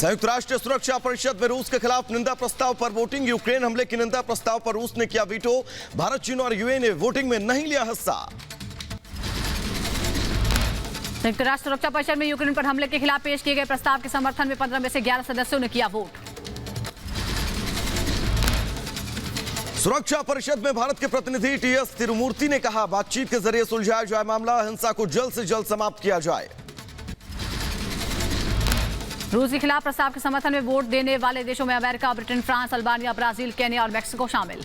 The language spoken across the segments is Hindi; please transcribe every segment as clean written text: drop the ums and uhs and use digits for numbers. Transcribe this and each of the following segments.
संयुक्त राष्ट्र सुरक्षा परिषद में रूस के खिलाफ निंदा प्रस्ताव पर वोटिंग। यूक्रेन हमले की निंदा प्रस्ताव पर रूस ने किया वीटो। भारत, चीन और यूएई ने वोटिंग में नहीं लिया हिस्सा। संयुक्त राष्ट्र सुरक्षा परिषद में यूक्रेन पर हमले के खिलाफ पेश किए गए प्रस्ताव के समर्थन में 15 में से 11 सदस्यों ने किया वोट। सुरक्षा परिषद में भारत के प्रतिनिधि टीएस तिरुमूर्ति ने कहा, बातचीत के जरिए सुलझाया जाए मामला, हिंसा को जल्द से जल्द समाप्त किया जाए। रूस के खिलाफ प्रस्ताव के समर्थन में वोट देने वाले देशों में America, Britain, France, Albania, Brazil, Kenya और मैक्सिको शामिल।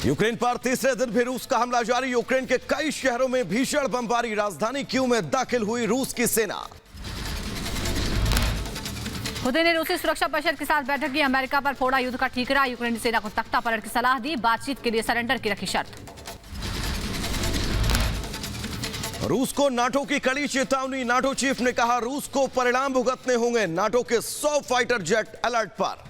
यूक्रेन पर तीसरे दिन भी रूस का हमला जारी। यूक्रेन के कई शहरों में भीषण बमबारी। राजधानी कीव में दाखिल हुई रूस की सेना। पुतिन ने रूसी सुरक्षा परिषद के साथ बैठक की। अमेरिका पर फोड़ा युद्ध का ठीकरा। यूक्रेनी सेना को तख्ता पलट की सलाह दी। बातचीत के लिए सरेंडर की रखी शर्त। रूस को नाटो की कड़ी चेतावनी। नाटो चीफ ने कहा, रूस को परिणाम भुगतने होंगे। नाटो के 100 फाइटर जेट अलर्ट पर।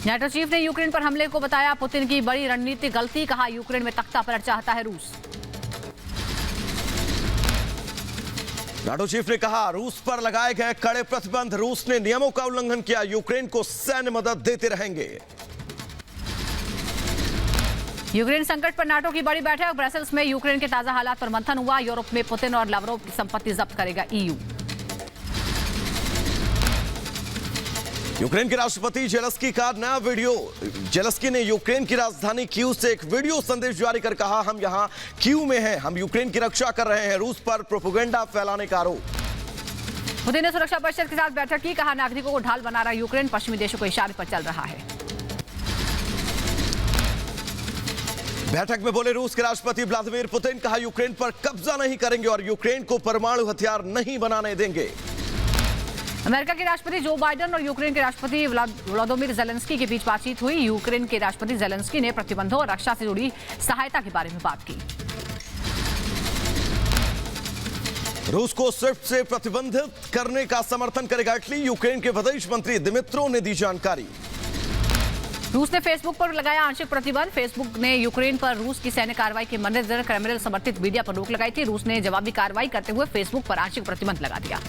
नाटो चीफ ने यूक्रेन पर हमले को बताया पुतिन की बड़ी रणनीतिक गलती। कहा, यूक्रेन में तख्ता पलट चाहता है रूस। नाटो चीफ ने कहा, रूस पर लगाए गए कड़े प्रतिबंध। रूस ने नियमों का उल्लंघन किया। यूक्रेन को सैन्य मदद देते रहेंगे। यूक्रेन संकट पर नाटो की बड़ी बैठक। ब्रसेल्स में यूक्रेन के ताजा हालात पर मंथन हुआ। यूरोप में पुतिन और लावरोव की संपत्ति जब्त करेगा ईयू। यूक्रेन के राष्ट्रपति जेलेंस्की का नया वीडियो। जेलेंस्की ने यूक्रेन की राजधानी कीव से एक वीडियो संदेश जारी कर कहा, हम यहां कीव में हैं, हम यूक्रेन की रक्षा कर रहे हैं। रूस पर प्रोपेगेंडा फैलाने का आरोप। पुतिन ने सुरक्षा परिषद के साथ बैठक की। कहा, नागरिकों को ढाल बना रहा यूक्रेन पश्चिमी देशों के इशारे पर चल रहा है। बैठक में बोले रूस के राष्ट्रपति व्लादिमीर पुतिन। कहा, यूक्रेन पर कब्जा नहीं करेंगे और यूक्रेन को परमाणु हथियार नहीं बनाने देंगे। अमेरिका के राष्ट्रपति जो बाइडेन और यूक्रेन के राष्ट्रपति व्लादिमीर जेलेंस्की के बीच बातचीत हुई। यूक्रेन के राष्ट्रपति जेलेंस्की ने प्रतिबंधों और रक्षा से जुड़ी सहायता के बारे में बात की। रूस को स्विफ्ट से प्रतिबंधित करने का समर्थन करेगा इटली। यूक्रेन के विदेश मंत्री दिमित्रो ने दी जानकारी। रूस ने फेसबुक पर लगाया आंशिक प्रतिबंध। फेसबुक ने यूक्रेन पर रूस की सैन्य कार्रवाई के मद्देनजर क्रेमलिन समर्थित मीडिया पर रोक लगाई थी। रूस ने जवाबी कार्रवाई करते हुए फेसबुक पर आंशिक प्रतिबंध लगा दिया।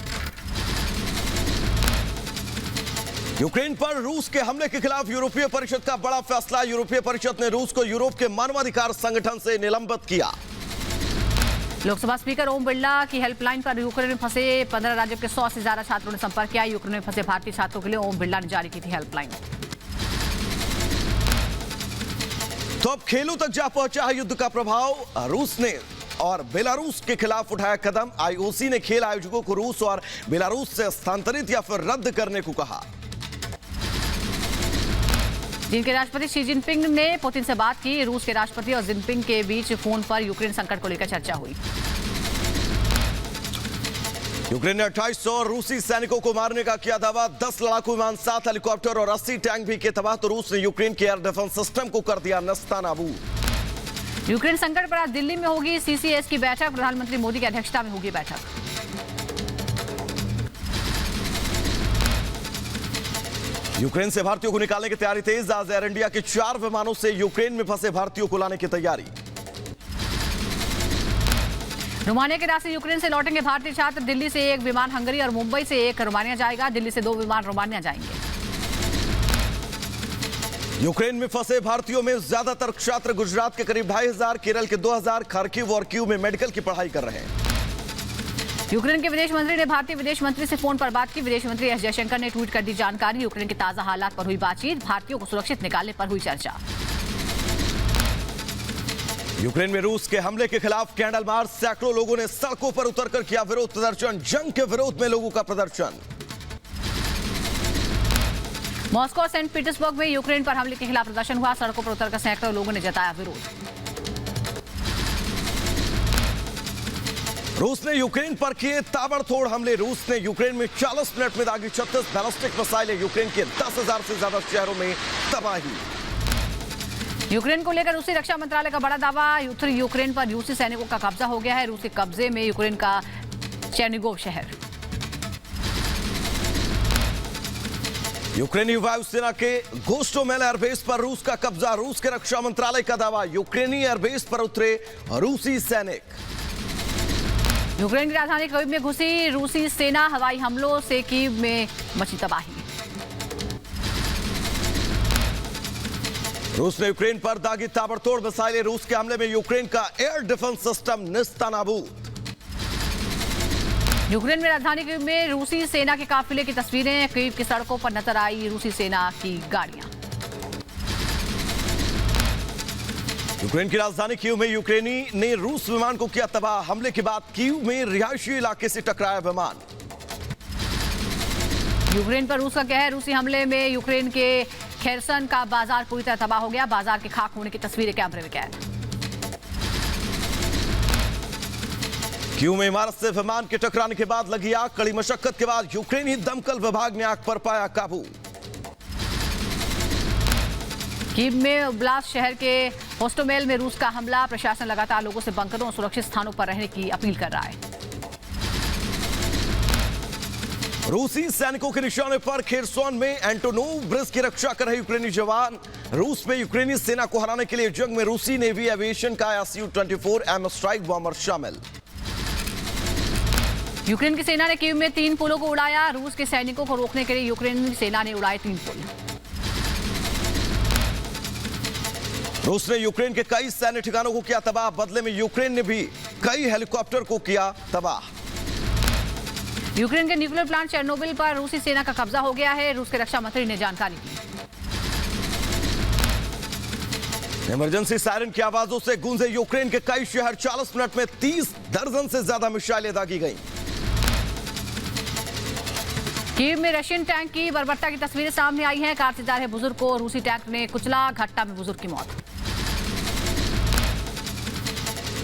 यूक्रेन पर रूस के हमले के खिलाफ यूरोपीय परिषद का बड़ा फैसला। यूरोपीय परिषद ने रूस को यूरोप के मानवाधिकार संगठन से निलंबित किया। लोकसभा स्पीकर ओम बिरला की हेल्पलाइन पर यूक्रेन में फंसे 15 राज्यों के 100 से ज्यादा छात्रों ने संपर्क किया। यूक्रेन में फंसे भारतीय छात्रों के लिए ओम बिरला ने जारी की थी हेल्पलाइन। तो अब खेलों तक जा पहुंचा है युद्ध का प्रभाव। रूस ने और बेलारूस के खिलाफ उठाया कदम। आईओसी ने खेल आयोजकों को रूस और बेलारूस से स्थानांतरित या फिर रद्द करने को कहा। चीन के राष्ट्रपति शी जिनपिंग ने पुतिन से बात की। रूस के राष्ट्रपति और जिनपिंग के बीच फोन पर यूक्रेन संकट को लेकर चर्चा हुई। यूक्रेन ने 2800 रूसी सैनिकों को मारने का किया दावा। 10 लड़ाकू विमान, 7 हेलीकॉप्टर और 80 टैंक भी किए तबाह। तो रूस ने यूक्रेन के एयर डिफेंस सिस्टम को कर दिया नस्तानाबूद। यूक्रेन संकट पर आज दिल्ली में होगी सीसीएस की बैठक। प्रधानमंत्री मोदी की अध्यक्षता में होगी बैठक। यूक्रेन से भारतीयों को निकालने की तैयारी तेज। आज एयर इंडिया के 4 विमानों से यूक्रेन में फंसे भारतीयों को लाने की तैयारी। रोमानिया के रास्ते यूक्रेन से लौटेंगे भारतीय छात्र। दिल्ली से एक विमान हंगरी और मुंबई से एक रोमानिया जाएगा। दिल्ली से 2 विमान रोमानिया जाएंगे। यूक्रेन में फंसे भारतीयों में ज्यादातर छात्र गुजरात के करीब 2500, केरल के 2000, खार्किव और कीव में मेडिकल की पढ़ाई कर रहे हैं। यूक्रेन के विदेश मंत्री ने भारतीय विदेश मंत्री से फोन पर बात की। विदेश मंत्री एस जयशंकर ने ट्वीट कर दी जानकारी। यूक्रेन के ताजा हालात पर हुई बातचीत। भारतीयों को सुरक्षित निकालने पर हुई चर्चा। यूक्रेन में रूस के हमले के खिलाफ कैंडल मार्च। सैकड़ों लोगों ने सड़कों पर उतरकर किया विरोध प्रदर्शन। जंग के विरोध में लोगों का प्रदर्शन। मॉस्को और सेंट पीटर्सबर्ग में यूक्रेन पर हमले के खिलाफ प्रदर्शन हुआ। सड़कों पर उतरकर सैकड़ों लोगों ने जताया विरोध। रूस ने यूक्रेन पर किए ताबड़तोड़ हमले। रूस ने यूक्रेन में 40 मिनट में दागी 36 बैलिस्टिक मिसाइलें। यूक्रेन के 10,000 से ज्यादा शहरों में तबाही। यूक्रेन को लेकर रूसी रक्षा मंत्रालय का बड़ा दावा। उत्तरी यूक्रेन पर रूसी सैनिकों का कब्जा हो गया है। रूस के कब्जे में यूक्रेन का चेर्निगोव शहर। यूक्रेनी वायुसेना के गोस्टोमेल एयरबेस पर रूस का कब्जा। रूस के रक्षा मंत्रालय का दावा। यूक्रेनी एयरबेस पर उतरे रूसी सैनिक। यूक्रेन की राजधानी कीव में घुसी रूसी सेना, हवाई हमलों से कीव में मची तबाही। रूस ने यूक्रेन पर दागी ताबड़तोड़ मिसाइलें, रूस के हमले में यूक्रेन का एयर डिफेंस सिस्टम निस्तानाबूद। यूक्रेन में राजधानी कीव में रूसी सेना के काफिले की तस्वीरें, कीव की सड़कों पर नजर आई रूसी सेना की गाड़ियां। यूक्रेन की राजधानी कीव में यूक्रेनी ने रूस विमान को किया तबाह, हमले के बाद कीव में रिहायशी इलाके से टकराया विमान। यूक्रेन पर रूस का कहर, रूसी हमले में यूक्रेन के खेरसन का बाजार पूरी तरह तबाह हो गया, बाजार के खाक होने की तस्वीरें कैमरे में कैद। कीव में इमारत से विमान के टकराने के बाद लगी आग, कड़ी मशक्कत के बाद यूक्रेनी दमकल विभाग ने आग पर पाया काबू। कीव में ओब्लास्ट शहर के होस्टोमेल में रूस का हमला, प्रशासन लगातार लोगों से बंकरों और सुरक्षित स्थानों पर रहने की अपील कर रहा है। रूसी सैनिकों के निशाने पर खेरसोन में एंटोनोव ब्रिज की रक्षा कर रहे यूक्रेनी जवान। रूस में यूक्रेनी सेना को हराने के लिए जंग में रूसी नेवी एविएशन का Su-24M स्ट्राइक बॉम्बर शामिल। यूक्रेन की सेना ने कीव में 3 पुलों को उड़ाया, रूस के सैनिकों को रोकने के लिए यूक्रेनी सेना ने उड़ाए 3 पुल। रूस ने यूक्रेन के कई सैन्य ठिकानों को किया तबाह, बदले में यूक्रेन ने भी कई हेलीकॉप्टर को किया तबाह। यूक्रेन के न्यूक्लियर प्लांट चेरनोबिल पर रूसी सेना का कब्जा हो गया है, रूस के रक्षा मंत्री ने जानकारी दी। इमरजेंसी सायरन की आवाजों से गूंजे यूक्रेन के कई शहर, 40 मिनट में 30 दर्जन से ज्यादा मिसाइलें दागी गईं। कीव में रशियन टैंक की बर्बरता की तस्वीरें सामने आई हैं, कार से जा रहे बुजुर्ग को रूसी टैंक ने कुचला, घटना में बुजुर्ग की मौत।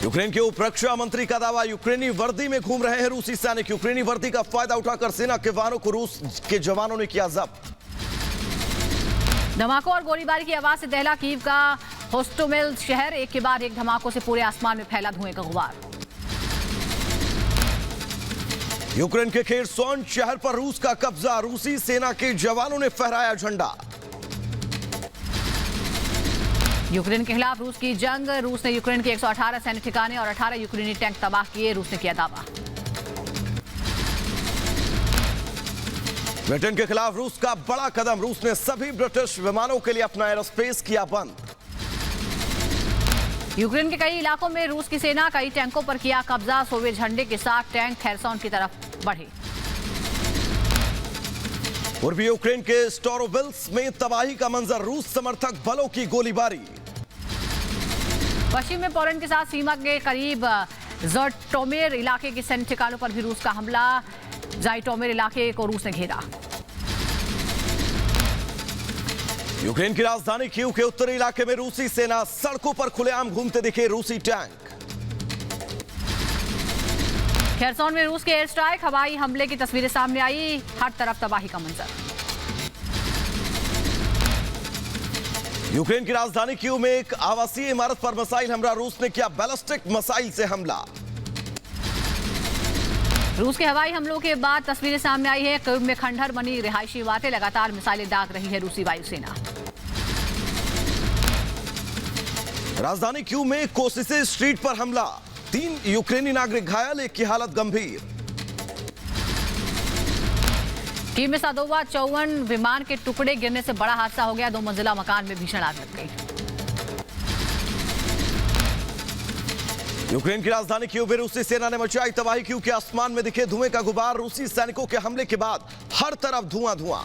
यूक्रेन के उप रक्षा मंत्री का दावा, यूक्रेनी वर्दी में घूम रहे हैं रूसी सैनिक, यूक्रेनी वर्दी का फायदा उठाकर सेना के वाहनों को रूस के जवानों ने किया जब्त। धमाकों और गोलीबारी की आवाज से दहला कीव का होस्टोमेल शहर, एक के बाद एक धमाकों से पूरे आसमान में फैला धुएं का गुबार। यूक्रेन के खेरसोन शहर पर रूस का कब्जा, रूसी सेना के जवानों ने फहराया झंडा। यूक्रेन के खिलाफ रूस की जंग, रूस ने यूक्रेन के 118 सैन्य ठिकाने और 18 यूक्रेनी टैंक तबाह किए, रूस ने किया दावा। ब्रिटेन के खिलाफ रूस का बड़ा कदम, रूस ने सभी ब्रिटिश विमानों के लिए अपना एयरोस्पेस किया बंद। यूक्रेन के कई इलाकों में रूस की सेना कई टैंकों पर किया कब्जा, सोवियत झंडे के साथ टैंक खेरसोन की तरफ बढ़े। पूर्वी यूक्रेन के स्टोरोविल्स में तबाही का मंजर, रूस समर्थक बलों की गोलीबारी। पश्चिम में पोलैंड के साथ सीमा के करीब ज़ाइटोमिर इलाके के सैन्य ठिकानों पर भी रूस का हमला, ज़ाइटोमिर इलाके को रूस ने घेरा। यूक्रेन की राजधानी कीव के उत्तरी इलाके में रूसी सेना, सड़कों पर खुलेआम घूमते दिखे रूसी टैंक। खेरसोन में रूस के एयर स्ट्राइक, हवाई हमले की तस्वीरें सामने आई, हर तरफ तबाही का मंजर। यूक्रेन की राजधानी कीव में एक आवासीय इमारत पर मिसाइल हमला, रूस ने किया बैलिस्टिक मिसाइल से हमला। रूस के हवाई हमलों के बाद तस्वीरें सामने आई है, कीव में खंडहर बनी रिहायशी इमारतें, लगातार मिसाइलें दाग रही है रूसी वायुसेना। राजधानी कीव में कोसिसे स्ट्रीट पर हमला, 3 यूक्रेनी नागरिक घायल, एक की हालत गंभीर। कीव में सादोवा 54 विमान के टुकड़े गिरने से बड़ा हादसा हो गया, 2 मंजिला मकान में भीषण आग लग गई। यूक्रेन की राजधानी कीव में रूसी सेना ने मचाई तबाही, कीव के आसमान में दिखे धुएं का गुबार, रूसी सैनिकों के हमले के बाद हर तरफ धुआं धुआं।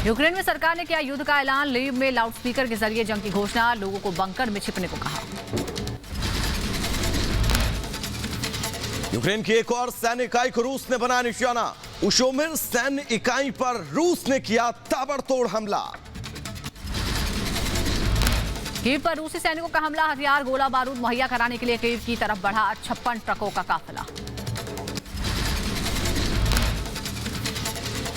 यूक्रेन में सरकार ने किया युद्ध का ऐलान, लीव में लाउडस्पीकर के जरिए जंग की घोषणा, लोगों को बंकर में छिपने को कहा। यूक्रेन की एक और सैन्य इकाई को रूस ने बनाया निशाना, उशोमिर सैन्य इकाई पर रूस ने किया ताबड़तोड़ हमला। कीव पर रूसी सैनिकों का हमला, हथियार गोला बारूद मुहैया कराने के लिए कीव की तरफ बढ़ा 56 ट्रकों का काफिला।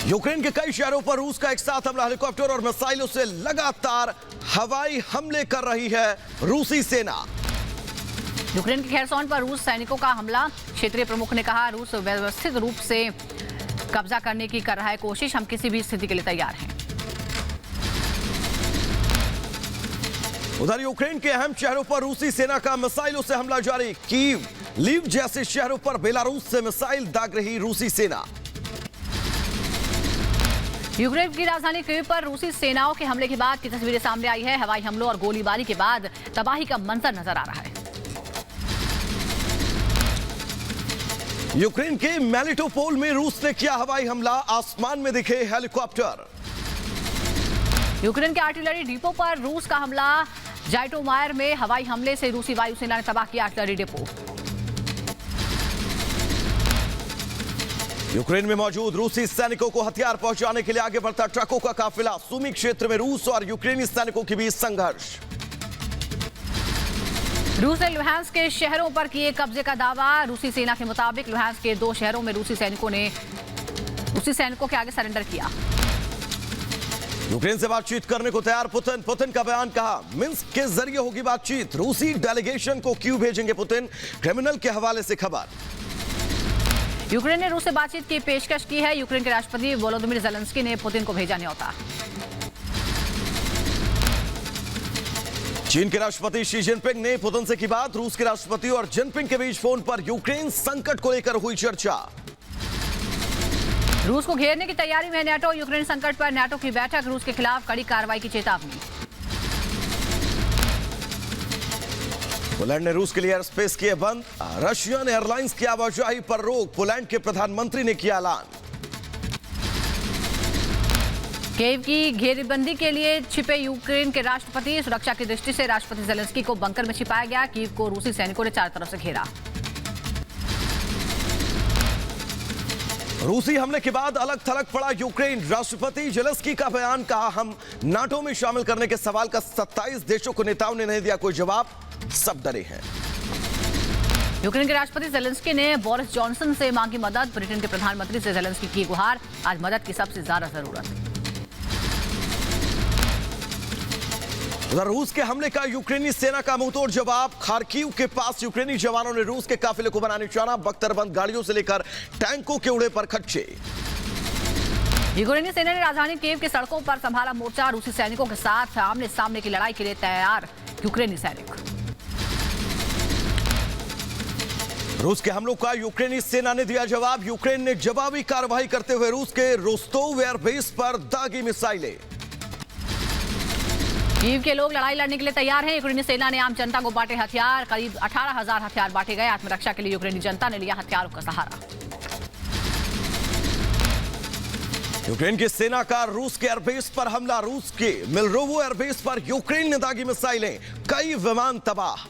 यूक्रेन के कई शहरों पर रूस का एक साथ हमला, हेलीकॉप्टर और मिसाइलों से लगातार हवाई हमले कर रही है रूसी सेना। यूक्रेन के खेरसोन पर रूस सैनिकों का हमला, क्षेत्रीय प्रमुख ने कहा रूस व्यवस्थित रूप से कब्जा करने की कर रहा है कोशिश, हम किसी भी स्थिति के लिए तैयार हैं। उधर यूक्रेन के अहम शहरों पर रूसी सेना का मिसाइलों से हमला जारी, कीव लीव जैसे शहरों पर बेलारूस से मिसाइल दाग रही रूसी सेना। यूक्रेन की राजधानी कीव पर रूसी सेनाओं के हमले के बाद की तस्वीरें सामने आई है। हवाई हमलों और गोलीबारी के बाद तबाही का मंजर नजर आ रहा है। यूक्रेन के मेलिटोपोल में रूस ने किया हवाई हमला, आसमान में दिखे हेलीकॉप्टर। यूक्रेन के आर्टिलरी डिपो पर रूस का हमला, जाइटोमायर में हवाई हमले से रूसी वायुसेना ने तबाह किया आर्टिलरी डिपो। यूक्रेन में मौजूद रूसी सैनिकों को हथियार पहुंचाने के लिए आगे बढ़ता ट्रकों का काफिला, सुमी क्षेत्र में रूस और यूक्रेनी सैनिकों के बीच संघर्ष। रूस ने लुहांस्क के शहरों पर किए कब्जे का दावा। रूसी सेना के मुताबिक लुहांस्क के 2 शहरों में रूसी सैनिकों के आगे सरेंडर किया। यूक्रेन से बातचीत करने को तैयार पुतिन का बयान, कहा मिन्स्क के जरिए होगी बातचीत, रूसी डेलीगेशन को क्यों भेजेंगे पुतिन, क्रिमिनल के हवाले से खबर। यूक्रेन ने रूस से बातचीत की पेशकश की है। यूक्रेन के राष्ट्रपति वोलोदिमीर ज़ेलेंस्की ने पुतिन को भेजा न्योता। चीन के राष्ट्रपति शी जिनपिंग ने पुतिन से की बात, रूस के राष्ट्रपति और जिनपिंग के बीच फोन पर यूक्रेन संकट को लेकर हुई चर्चा। रूस को घेरने की तैयारी में नाटो, यूक्रेन संकट पर नाटो की बैठक, रूस के खिलाफ कड़ी कार्रवाई की चेतावनी। पोलैंड ने रूस के लिए एयर स्पेस किए बंद, रशियन एयरलाइंस की आवाजाही पर रोक, पोलैंड के प्रधानमंत्री ने किया ऐलान। कीव की घेरेबंदी के लिए छिपे यूक्रेन के राष्ट्रपति, सुरक्षा की दृष्टि से राष्ट्रपति ज़ेलेंस्की को बंकर में छिपाया गया। कीव को रूसी सैनिकों ने चारों तरफ से घेरा। रूसी हमले के बाद अलग थलग पड़ा यूक्रेन, राष्ट्रपति ज़ेलेंस्की का बयान, कहा हम नाटो में शामिल करने के सवाल का 27 देशों को नेताओं ने नहीं दिया कोई जवाब, सब डरे हैं। यूक्रेन के राष्ट्रपति ज़ेलेंस्की ने बोरिस जॉनसन से मांगी मदद, ब्रिटेन के प्रधानमंत्री से ज़ेलेंस्की की गुहार, आज मदद की सबसे ज्यादा जरूरत। उधर रूस के हमले का यूक्रेनी सेना का मुंहतोड़ जवाब, खार्किव के पास यूक्रेनी जवानों ने रूस के काफिले को बना निशाना, बख्तरबंद गाड़ियों से लेकर टैंकों के उड़े पर खच्चे। यूक्रेनी सेना ने राजधानी कीव की सड़कों पर संभाला मोर्चा, रूसी सैनिकों के साथ आमने सामने की लड़ाई के लिए तैयार यूक्रेनी सैनिक। रूस के हमलों का यूक्रेनी सेना ने दिया जवाब, यूक्रेन ने जवाबी कार्रवाई करते हुए रूस के रोस्तोव एयरबेस पर दागी मिसाइलें। कीव के लोग लड़ाई लड़ने के लिए तैयार हैं। यूक्रेनी सेना ने आम जनता को बांटे हथियार, करीब 18,000 हथियार बांटे गए। आत्मरक्षा के लिए यूक्रेनी जनता ने लिया हथियारों का सहारा। यूक्रेन की सेना का रूस के एयरबेस पर हमला, रूस के मिलरोवो एयरबेस पर यूक्रेन ने दागी मिसाइलें, कई विमान तबाह।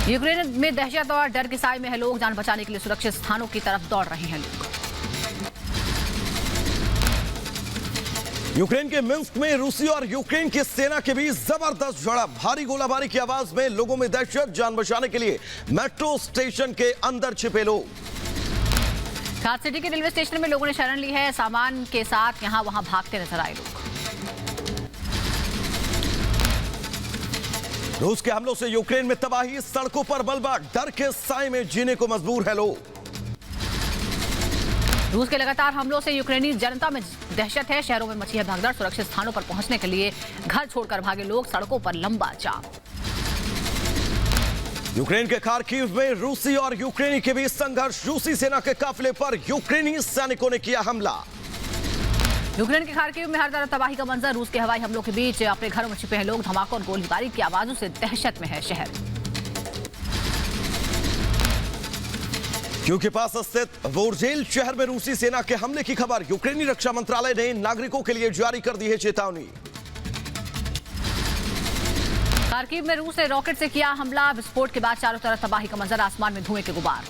यूक्रेन में दहशत और डर के साए में है लोग, जान बचाने के लिए सुरक्षित स्थानों की तरफ दौड़ रहे हैं लोग। यूक्रेन के मिन्स्क में रूसी और यूक्रेन की सेना के बीच जबरदस्त झड़प, भारी गोलाबारी की आवाज में लोगों में दहशत, जान बचाने के लिए मेट्रो स्टेशन के अंदर छिपे लोग। खात सिटी के रेलवे स्टेशन में लोगों ने शरण ली है, सामान के साथ यहां वहां भागते नजर आए लोग। रूस के हमलों से यूक्रेन में तबाही, सड़कों पर मलबा, डर के साए में जीने को मजबूर है लोग। रूस के लगातार हमलों से यूक्रेनी जनता में दहशत है, शहरों में मची है भगदड़, सुरक्षित स्थानों पर पहुंचने के लिए घर छोड़कर भागे लोग, सड़कों पर लंबा जाम। यूक्रेन के खार्किव में रूसी और यूक्रेनी के बीच संघर्ष, रूसी सेना के काफिले पर यूक्रेनी सैनिकों ने किया हमला। यूक्रेन के खार्किव में हर तरफ तबाही का मंजर, रूस के हवाई हमलों के बीच अपने घरों में छिपे हैं लोग, धमाकों और गोलीबारी की आवाजों से दहशत में है शहर। क्यों के पास स्थित वोरजेल शहर में रूसी सेना के हमले की खबर, यूक्रेनी रक्षा मंत्रालय ने नागरिकों के लिए जारी कर दी है चेतावनी। खार्किव में रूस ने रॉकेट से किया हमला, विस्फोट के बाद चारों तरफ तबाही का मंजर, आसमान में धुएं के गुबार।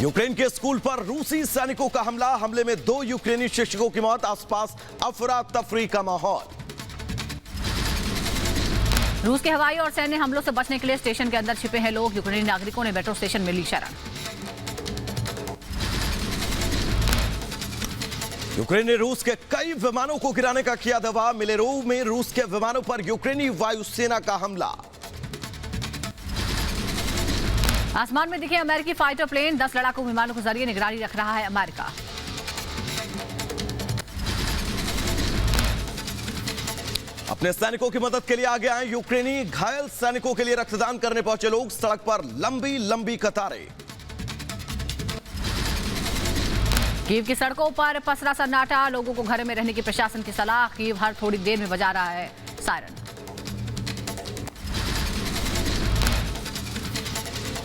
यूक्रेन के स्कूल पर रूसी सैनिकों का हमला, हमले में 2 यूक्रेनी शिक्षकों की मौत, आसपास अफरा तफरी का माहौल। रूस के हवाई और सैन्य हमलों से बचने के लिए स्टेशन के अंदर छिपे हैं लोग, यूक्रेनी नागरिकों ने मेट्रो स्टेशन में ली शरण। यूक्रेन ने रूस के कई विमानों को गिराने का किया दावा, मिलेरोव में रूस के विमानों पर यूक्रेनी वायुसेना का हमला। आसमान में दिखे अमेरिकी फाइटर प्लेन, 10 लड़ाकू विमानों के जरिए निगरानी रख रहा है अमेरिका। अपने सैनिकों की मदद के लिए आगे आए यूक्रेनी। घायल सैनिकों के लिए रक्तदान करने पहुंचे लोग। सड़क पर लंबी लंबी कतारें। कीव की सड़कों पर पसरा सन्नाटा। लोगों को घर में रहने की प्रशासन की सलाह। कीव हर थोड़ी देर में बजा रहा है सायरन।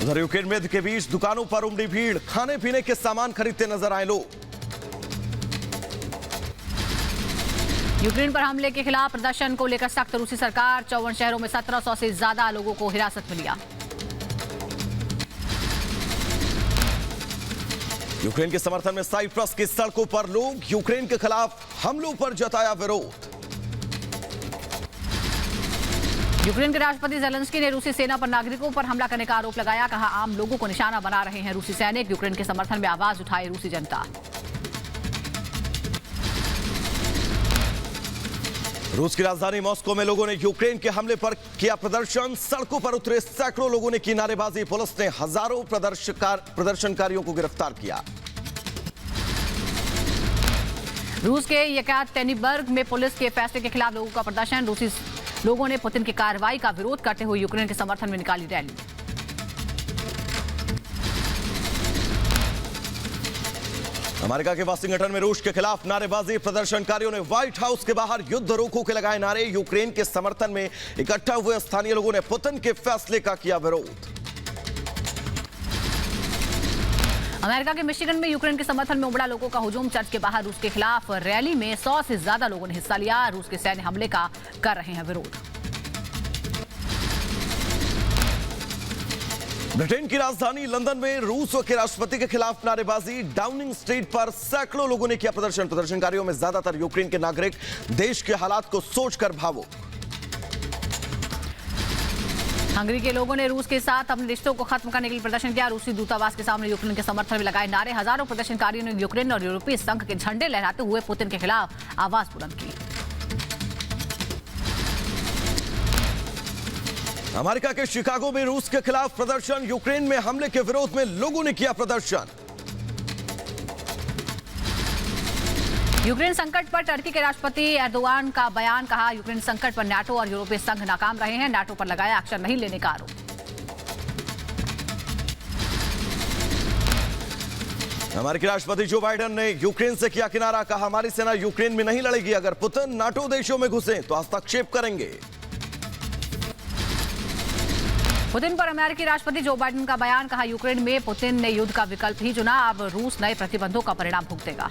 उधर यूक्रेन में युद्ध के बीच दुकानों पर उमड़ी भीड़। खाने पीने के सामान खरीदते नजर आए लोग। यूक्रेन पर हमले के खिलाफ प्रदर्शन को लेकर सख्त रूसी सरकार। 54 शहरों में 1700 से ज्यादा लोगों को हिरासत में लिया। यूक्रेन के समर्थन में साइप्रस की सड़कों पर लोग। यूक्रेन के खिलाफ हमलों पर जताया विरोध। यूक्रेन के राष्ट्रपति ज़ेलेंस्की ने रूसी सेना पर नागरिकों पर हमला करने का आरोप लगाया। कहा, आम लोगों को निशाना बना रहे हैं रूसी सैनिक। यूक्रेन के समर्थन में आवाज उठाई रूसी जनता। रूस की राजधानी मॉस्को में लोगों ने यूक्रेन के हमले पर किया प्रदर्शन। सड़कों पर उतरे सैकड़ों लोगों ने की नारेबाजी। पुलिस ने हजारों प्रदर्शनकारियों को गिरफ्तार किया। रूस के येकाटेरिनबर्ग में पुलिस के फैसले के खिलाफ लोगों का प्रदर्शन। रूसी लोगों ने पुतिन की कार्रवाई का विरोध करते हुए यूक्रेन के समर्थन में निकाली रैली। अमेरिका के वाशिंगटन में रूस के खिलाफ नारेबाजी। प्रदर्शनकारियों ने व्हाइट हाउस के बाहर युद्ध रोको के लगाए नारे। यूक्रेन के समर्थन में इकट्ठा हुए स्थानीय लोगों ने पुतिन के फैसले का किया विरोध। अमेरिका के मिशिगन में यूक्रेन के समर्थन में उमड़ा लोगों का हुजूम। चर्च के बाहर रूस के खिलाफ रैली में 100 से ज्यादा लोगों ने हिस्सा लिया। रूस के सैन्य हमले का कर रहे हैं विरोध। ब्रिटेन की राजधानी लंदन में रूस के राष्ट्रपति के खिलाफ नारेबाजी। डाउनिंग स्ट्रीट पर सैकड़ों लोगों ने किया प्रदर्शन। प्रदर्शनकारियों में ज्यादातर यूक्रेन के नागरिक। देश के हालात को सोचकर भावुक। हंगरी के लोगों ने रूस के साथ अपने रिश्तों को खत्म करने के लिए प्रदर्शन किया। रूसी दूतावास के सामने यूक्रेन के समर्थन में लगाए नारे। हजारों प्रदर्शनकारियों ने यूक्रेन और यूरोपीय संघ के झंडे लहराते हुए पुतिन के खिलाफ आवाज बुलंद की। अमेरिका के शिकागो में रूस के खिलाफ प्रदर्शन। यूक्रेन में हमले के विरोध में लोगों ने किया प्रदर्शन। यूक्रेन संकट पर टर्की के राष्ट्रपति एर्दोगान का बयान। कहा, यूक्रेन संकट पर नाटो और यूरोपीय संघ नाकाम रहे हैं। नाटो पर लगाया एक्शन नहीं लेने का आरोप। अमेरिकी राष्ट्रपति जो बाइडेन ने यूक्रेन से किया किनारा। कहा, हमारी सेना यूक्रेन में नहीं लड़ेगी। अगर पुतिन नाटो देशों में घुसे तो हस्तक्षेप करेंगे। पुतिन पर अमेरिकी राष्ट्रपति जो बाइडेन का बयान। कहा, यूक्रेन में पुतिन ने युद्ध का विकल्प ही चुना। अब रूस नए प्रतिबंधों का परिणाम भुगतेगा।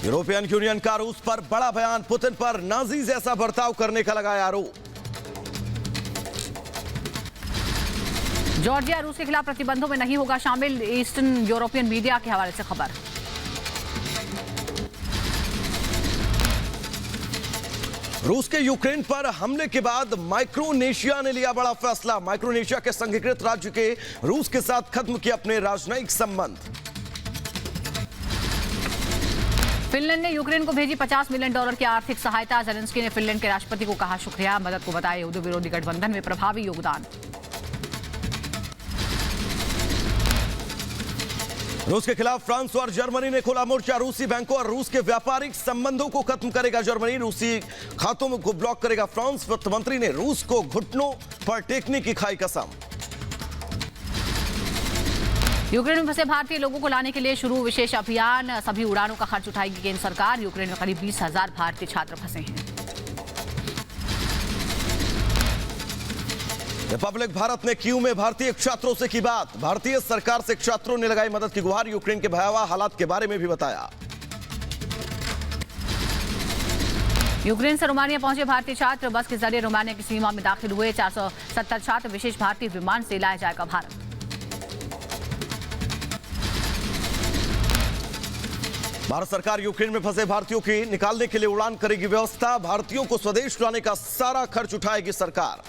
यूरोपियन यूनियन का रूस पर बड़ा बयान। पुतिन पर नाजी जैसा बर्ताव करने का लगाया आरोप। जॉर्जिया रूस के खिलाफ प्रतिबंधों में नहीं होगा शामिल। ईस्टर्न यूरोपियन मीडिया के हवाले से खबर। रूस के यूक्रेन पर हमले के बाद माइक्रोनेशिया ने लिया बड़ा फैसला। माइक्रोनेशिया के संघीकृत राज्य के रूस के साथ खत्म किए अपने राजनयिक संबंध। फिनलैंड ने यूक्रेन को भेजी $50 मिलियन की आर्थिक सहायता। ज़ेलेंस्की ने फिनलैंड के राष्ट्रपति को कहा शुक्रिया। मदद को बताया युद्ध विरोधी गठबंधन में प्रभावी योगदान। रूस के खिलाफ फ्रांस और जर्मनी ने खोला मोर्चा। रूसी बैंकों और रूस के व्यापारिक संबंधों को खत्म करेगा जर्मनी। रूसी खातों को ब्लॉक करेगा फ्रांस। वित्त मंत्री ने रूस को घुटनों पर टेकने की खाई कसम। यूक्रेन में फंसे भारतीय लोगों को लाने के लिए शुरू विशेष अभियान। सभी उड़ानों का खर्च उठाएगी केंद्र सरकार। यूक्रेन में करीब 20,000 भारतीय छात्र फंसे हैं। रिपब्लिक भारत ने कीव में भारतीय छात्रों से की बात। भारतीय सरकार से छात्रों ने लगाई मदद की गुहार। यूक्रेन के भयावह हालात के बारे में भी बताया। यूक्रेन से रोमानिया पहुंचे भारतीय छात्र बस के जरिए रोमानिया की सीमा में दाखिल हुए। 470 छात्र विशेष भारतीय विमान से लाया जाएगा भारत। भारत सरकार यूक्रेन में फंसे भारतीयों की निकालने के लिए उड़ान करेगी व्यवस्था। भारतीयों को स्वदेश लाने का सारा खर्च उठाएगी सरकार।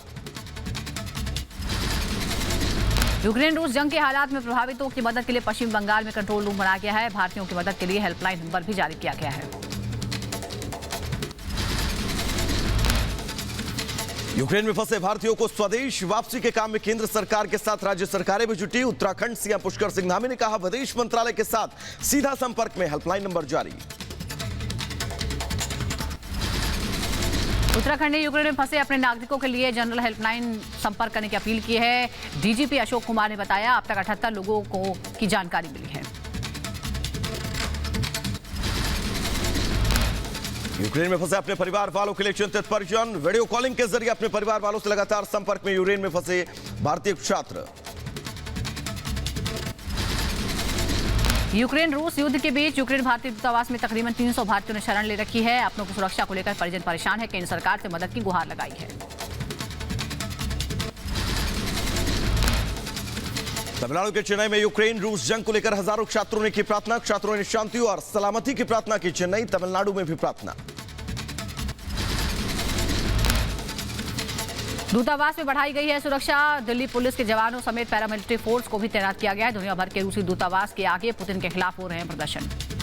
यूक्रेन रूस जंग के हालात में प्रभावितों की मदद के लिए पश्चिम बंगाल में कंट्रोल रूम बनाया गया है। भारतीयों की मदद के लिए हेल्पलाइन नंबर भी जारी किया गया है। यूक्रेन में फंसे भारतीयों को स्वदेश वापसी के काम में केंद्र सरकार के साथ राज्य सरकारें भी जुटी। उत्तराखंड सीएम पुष्कर सिंह धामी ने कहा, विदेश मंत्रालय के साथ सीधा संपर्क में। हेल्पलाइन नंबर जारी। उत्तराखंड ने यूक्रेन में फंसे अपने नागरिकों के लिए जनरल हेल्पलाइन संपर्क करने की अपील की है। डीजीपी अशोक कुमार ने बताया अब तक 78 लोगों की जानकारी मिली है। यूक्रेन में फंसे अपने परिवार वालों के लिए चिंतित परिजन, वीडियो कॉलिंग के जरिए अपने परिवार वालों से लगातार संपर्क में यूक्रेन में फंसे भारतीय छात्र। यूक्रेन रूस युद्ध के बीच यूक्रेन भारतीय दूतावास में तकरीबन 300 भारतीयों ने शरण ले रखी है। अपनों की सुरक्षा को लेकर परिजन परेशान है। केंद्र सरकार से मदद की गुहार लगाई है। तमिलनाडु के चेन्नई में यूक्रेन रूस जंग को लेकर हजारों छात्रों ने की प्रार्थना। छात्रों ने शांति और सलामती की प्रार्थना की। चेन्नई, तमिलनाडु में भी प्रार्थना। दूतावास में बढ़ाई गई है सुरक्षा। दिल्ली पुलिस के जवानों समेत पैरामिलिट्री फोर्स को भी तैनात किया गया है। दुनिया भर के रूसी दूतावास के आगे पुतिन के खिलाफ हो रहे हैं प्रदर्शन।